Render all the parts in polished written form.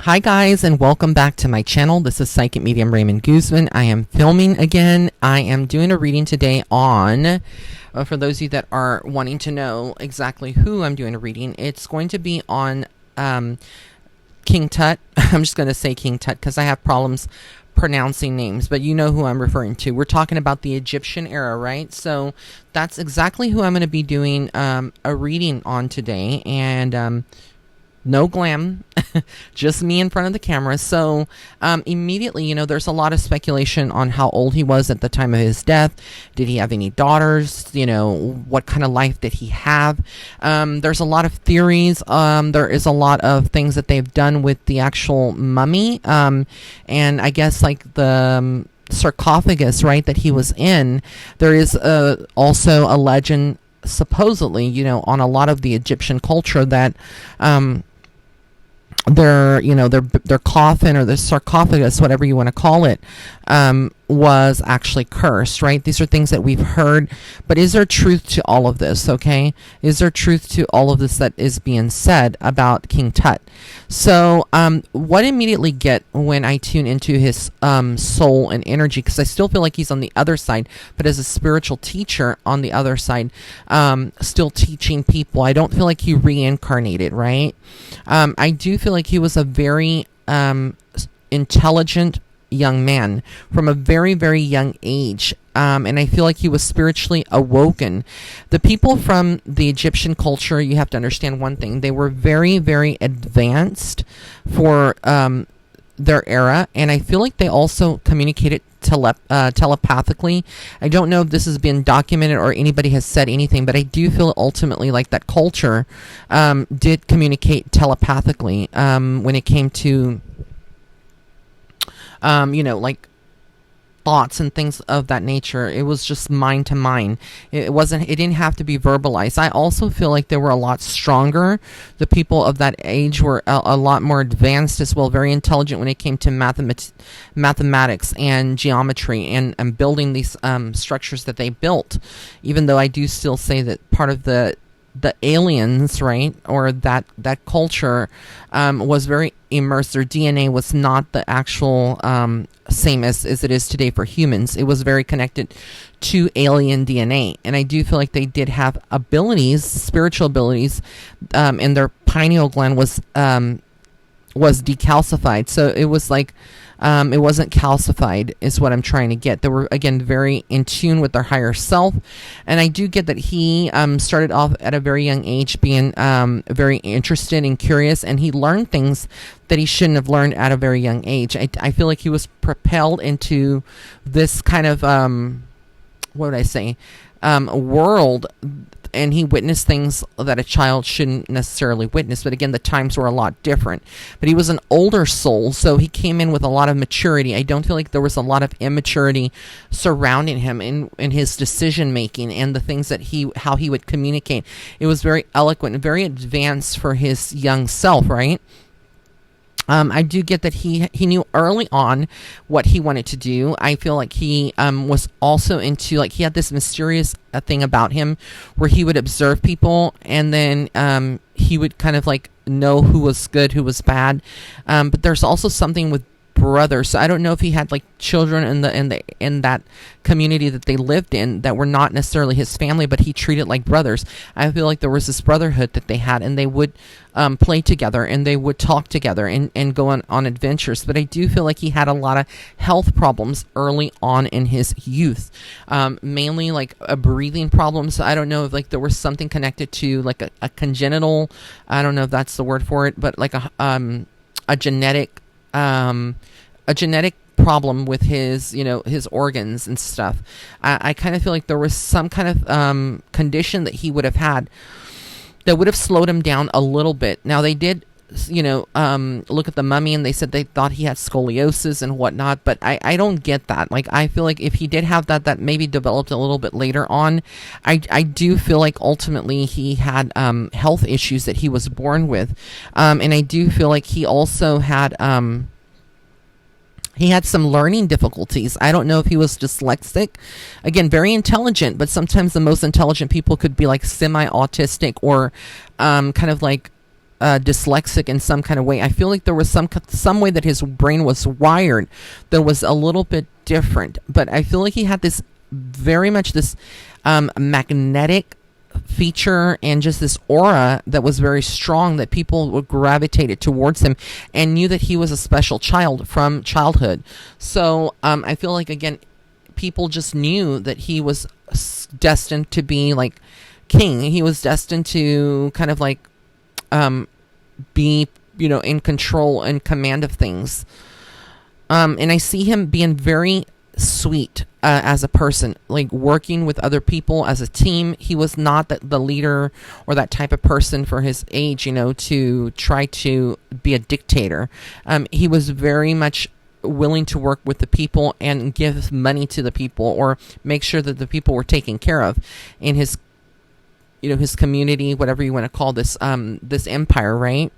Hi guys, and welcome back to my channel. This is Psychic Medium Raymond Guzman. I am filming again. I am doing a reading today on, for those of you that are wanting to know exactly who I'm doing a reading, it's going to be on King Tut. I'm just going to say King Tut because I have problems pronouncing names, but you know who I'm referring to. We're talking about the Egyptian era, right? So that's exactly who I'm going to be doing a reading on today, and no glam, just me in front of the camera. So immediately, you know, there's a lot of speculation on how old he was at the time of his death. Did he have any daughters? You know, what kind of life did he have? There's a lot of theories. There is a lot of things that they've done with the actual mummy. And I guess like the sarcophagus, right, that he was in. There is also a legend, supposedly, you know, on a lot of the Egyptian culture that their coffin or the sarcophagus, whatever you want to call it, was actually cursed, right? These are things that we've heard, but is there truth to all of this? Okay, is there truth to all of this that is being said about King Tut? So what I immediately get when I tune into his soul and energy, because I still feel like he's on the other side, but as a spiritual teacher on the other side, still teaching people. I don't feel like he reincarnated, right? I do feel like he was a very intelligent young man from a very, very young age. And I feel like he was spiritually awoken. The people from the Egyptian culture, you have to understand one thing. They were very, very advanced for their era. And I feel like they also communicated telepathically. I don't know if this has been documented or anybody has said anything, but I do feel ultimately like that culture did communicate telepathically when it came to you know, like thoughts and things of that nature. It was just mind to mind. It didn't have to be verbalized. I also feel like they were a lot stronger. The people of that age were a lot more advanced as well, very intelligent when it came to mathematics and geometry and building these structures that they built. Even though I do still say that part of the aliens, right, or that culture was very immersed. Their DNA was not the actual same as it is today for humans. It was very connected to alien DNA, and I do feel like they did have abilities, spiritual abilities, and their pineal gland was decalcified. So it was like it wasn't calcified is what I'm trying to get. They were, again, very in tune with their higher self. And I do get that he started off at a very young age being very interested and curious, and he learned things that he shouldn't have learned at a very young age. I feel like he was propelled into this kind of, what would I say, world, and he witnessed things that a child shouldn't necessarily witness. But again, the times were a lot different. But he was an older soul, so he came in with a lot of maturity. I don't feel like there was a lot of immaturity surrounding him in his decision making and the things that how he would communicate. It was very eloquent and very advanced for his young self, right? I do get that he knew early on what he wanted to do. I feel like he was also into, like, he had this mysterious thing about him where he would observe people, and then he would kind of like know who was good, who was bad. But there's also something with brothers. So I don't know if he had like children in that community that they lived in that were not necessarily his family, but he treated like brothers. I feel like there was this brotherhood that they had, and they would play together, and they would talk together and go on adventures. But I do feel like he had a lot of health problems early on in his youth, mainly like a breathing problem. So I don't know if like there was something connected to like a congenital, I don't know if that's the word for it, but like a genetic problem with his, you know, his organs and stuff. I kind of feel like there was some kind of condition that he would have had that would have slowed him down a little bit. Now they did, you know, look at the mummy, and they said they thought he had scoliosis and whatnot, but I don't get that. Like, I feel like if he did have that maybe developed a little bit later on. I do feel like ultimately he had health issues that he was born with, and I do feel like he also had he had some learning difficulties. I don't know if he was dyslexic. Again, very intelligent, but sometimes the most intelligent people could be like semi-autistic or kind of like dyslexic in some kind of way. I feel like there was some way that his brain was wired that was a little bit different. But I feel like he had this very much this magnetic feature and just this aura that was very strong, that people would gravitated towards him and knew that he was a special child from childhood. So I feel like, again, people just knew that he was destined to be like king. He was destined to kind of like be, in control and command of things. And I see him being very sweet as a person, like working with other people as a team. He was not the leader or that type of person for his age, to try to be a dictator. He was very much willing to work with the people and give money to the people, or make sure that the people were taken care of in his his community, whatever you want to call this this empire, right?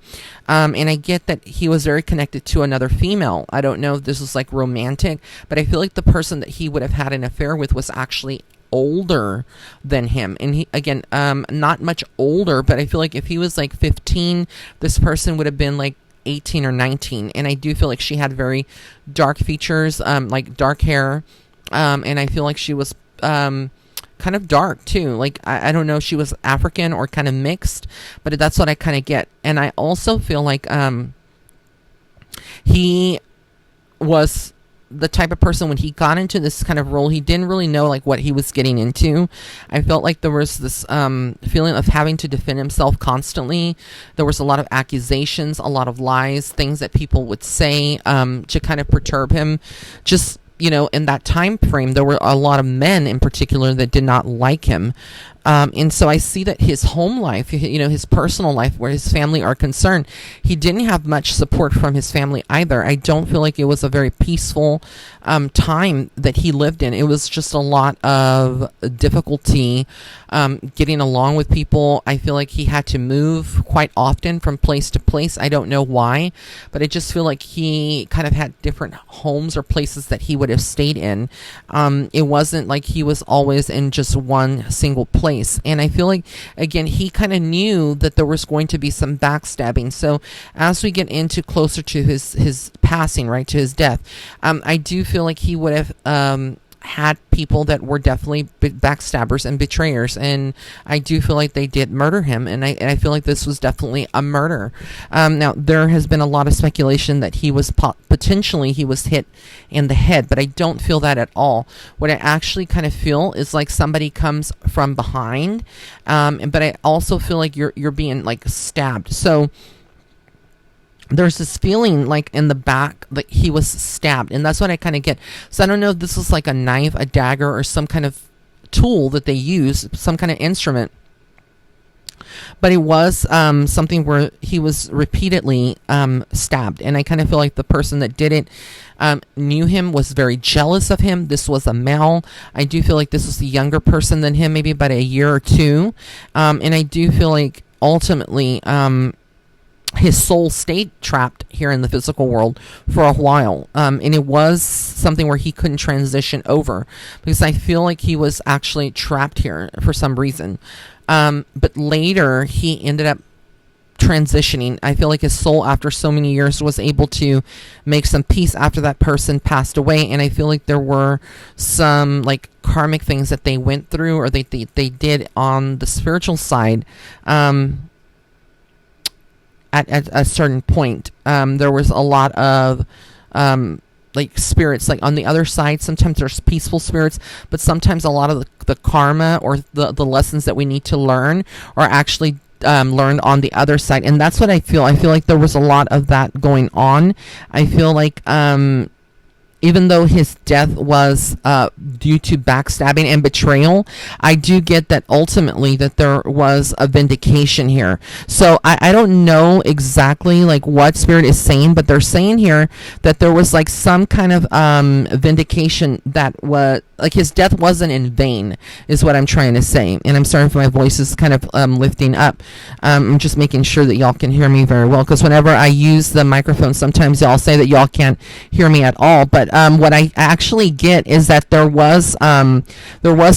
And I get that he was very connected to another female. I don't know if this was like romantic, but I feel like the person that he would have had an affair with was actually older than him. And he, again, not much older, but I feel like if he was like 15, this person would have been like 18 or 19. And I do feel like she had very dark features, like dark hair. And I feel like she was kind of dark too. Like I don't know if she was African or kind of mixed, but that's what I kind of get. And I also feel like he was the type of person, when he got into this kind of role, he didn't really know like what he was getting into. I felt like there was this feeling of having to defend himself constantly. There was a lot of accusations, a lot of lies, things that people would say to kind of perturb him. Just in that time frame, there were a lot of men in particular that did not like him. And so I see that his home life, his personal life, where his family are concerned, he didn't have much support from his family either. I don't feel like it was a very peaceful time that he lived in. It was just a lot of difficulty getting along with people. I feel like he had to move quite often from place to place. I don't know why, but I just feel like he kind of had different homes or places that he would have stayed in. It wasn't like he was always in just one single place. And I feel like, again, he kind of knew that there was going to be some backstabbing. So as we get into closer to his passing, right, to his death, I do feel like he would have had people that were definitely backstabbers and betrayers, and I do feel like they did murder him, and I feel like this was definitely a murder. Now there has been a lot of speculation that he was potentially he was hit in the head, but I don't feel that at all. What I actually kind of feel is like somebody comes from behind, but I also feel like you're being like stabbed. So there's this feeling like in the back that he was stabbed, and that's what I kind of get. So I don't know if this was like a knife, a dagger, or some kind of tool that they use, some kind of instrument, but it was something where he was repeatedly stabbed. And I kind of feel like the person that did it knew him, was very jealous of him. This was a male. I do feel like this was a younger person than him, maybe about a year or two, and I do feel like ultimately his soul stayed trapped here in the physical world for a while. And it was something where he couldn't transition over, because I feel like he was actually trapped here for some reason. But later he ended up transitioning. I feel like his soul, after so many years, was able to make some peace after that person passed away. And I feel like there were some like karmic things that they went through, or they did on the spiritual side, at a certain point. There was a lot of like spirits, like on the other side. Sometimes there's peaceful spirits, but sometimes a lot of the karma or the lessons that we need to learn are actually learned on the other side. And that's what I feel. I feel like there was a lot of that going on. I feel like even though his death was due to backstabbing and betrayal, I do get that ultimately that there was a vindication here. So I don't know exactly like what spirit is saying, but they're saying here that there was like some kind of vindication, that was like his death wasn't in vain, is what I'm trying to say. And I'm sorry if my voice is kind of lifting up. I'm just making sure that y'all can hear me very well, because whenever I use the microphone, sometimes y'all say that y'all can't hear me at all. But what I actually get is that there was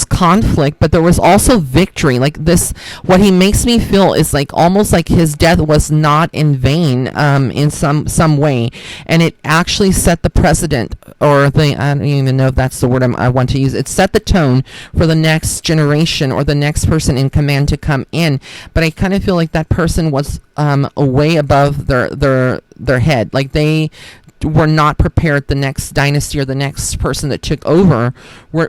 conflict, but there was also victory. Like this, what he makes me feel is like almost like his death was not in vain, in some way, and it actually set the precedent, or the, I don't even know if that's the word I want to use. It set the tone for the next generation or the next person in command to come in. But I kind of feel like that person was way above their head. Like they were not prepared. The next dynasty or the next person that took over,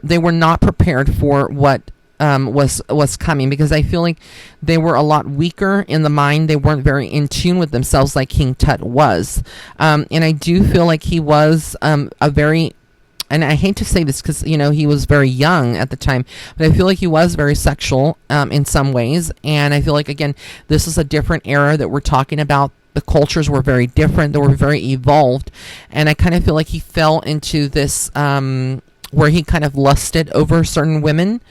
they were not prepared for what was coming, because I feel like they were a lot weaker in the mind. They weren't very in tune with themselves like King Tut was, and I do feel like he was a very, and I hate to say this because, you know, he was very young at the time, but I feel like he was very sexual in some ways. And I feel like, again, this is a different era that we're talking about. The cultures were very different. They were very evolved. And I kind of feel like he fell into this where he kind of lusted over certain women.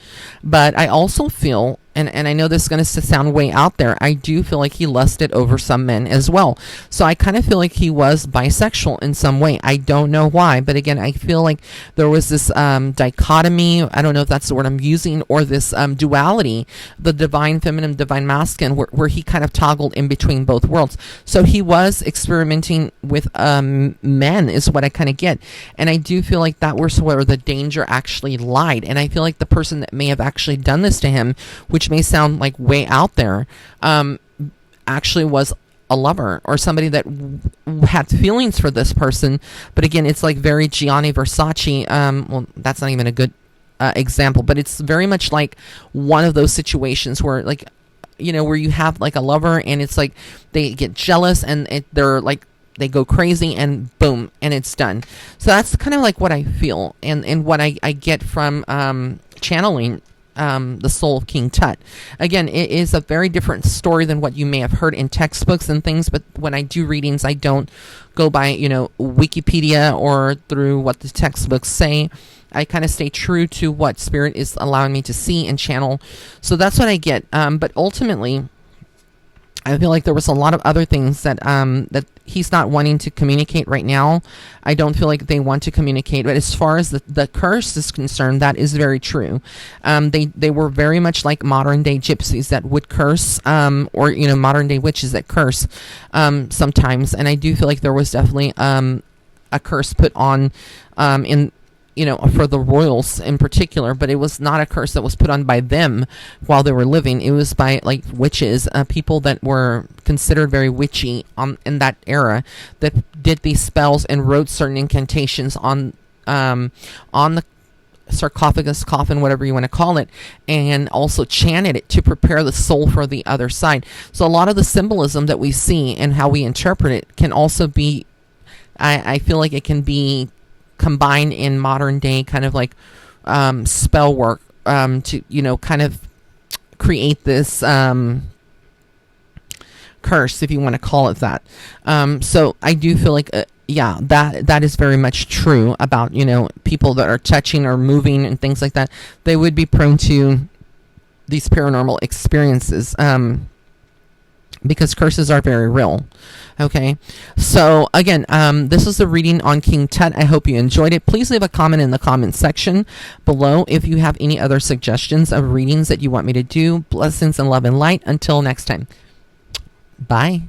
But I also feel, and I know this is going to sound way out there, I do feel like he lusted over some men as well. So I kind of feel like he was bisexual in some way. I don't know why, but again, I feel like there was this dichotomy, I don't know if that's the word I'm using, or this duality, the divine feminine, divine masculine, where he kind of toggled in between both worlds. So he was experimenting with men is what I kind of get. And I do feel like that was where the danger actually lied. And I feel like the person that may have actually done this to him, which may sound like way out there, actually was a lover or somebody that had feelings for this person. But again, it's like very Gianni Versace. Well, that's not even a good example, but it's very much like one of those situations where, like, you know, where you have like a lover and it's like they get jealous and they're like, they go crazy and boom, and it's done. So that's kind of like what I feel and what I get from channeling the soul of King Tut. Again, it is a very different story than what you may have heard in textbooks and things, but when I do readings, I don't go by, you know, Wikipedia or through what the textbooks say. I kind of stay true to what Spirit is allowing me to see and channel. So that's what I get. But ultimately, I feel like there was a lot of other things that that he's not wanting to communicate right now. I don't feel like they want to communicate. But as far as the curse is concerned, that is very true. They were very much like modern day gypsies that would curse, or, you know, modern day witches that curse sometimes. And I do feel like there was definitely a curse put on in, you know, for the royals in particular, but it was not a curse that was put on by them while they were living. It was by like witches, people that were considered very witchy in that era, that did these spells and wrote certain incantations on the sarcophagus, coffin, whatever you want to call it, and also chanted it to prepare the soul for the other side. So a lot of the symbolism that we see and how we interpret it can also be, I feel like it can be combined in modern day kind of like spell work to, you know, kind of create this curse, if you want to call it that. So I do feel like yeah, that is very much true about, you know, people that are touching or moving and things like that. They would be prone to these paranormal experiences, because curses are very real. Okay, so again, this is the reading on King Tut. I hope you enjoyed it. Please leave a comment in the comment section below if you have any other suggestions of readings that you want me to do. Blessings and love and light. Until next time. Bye.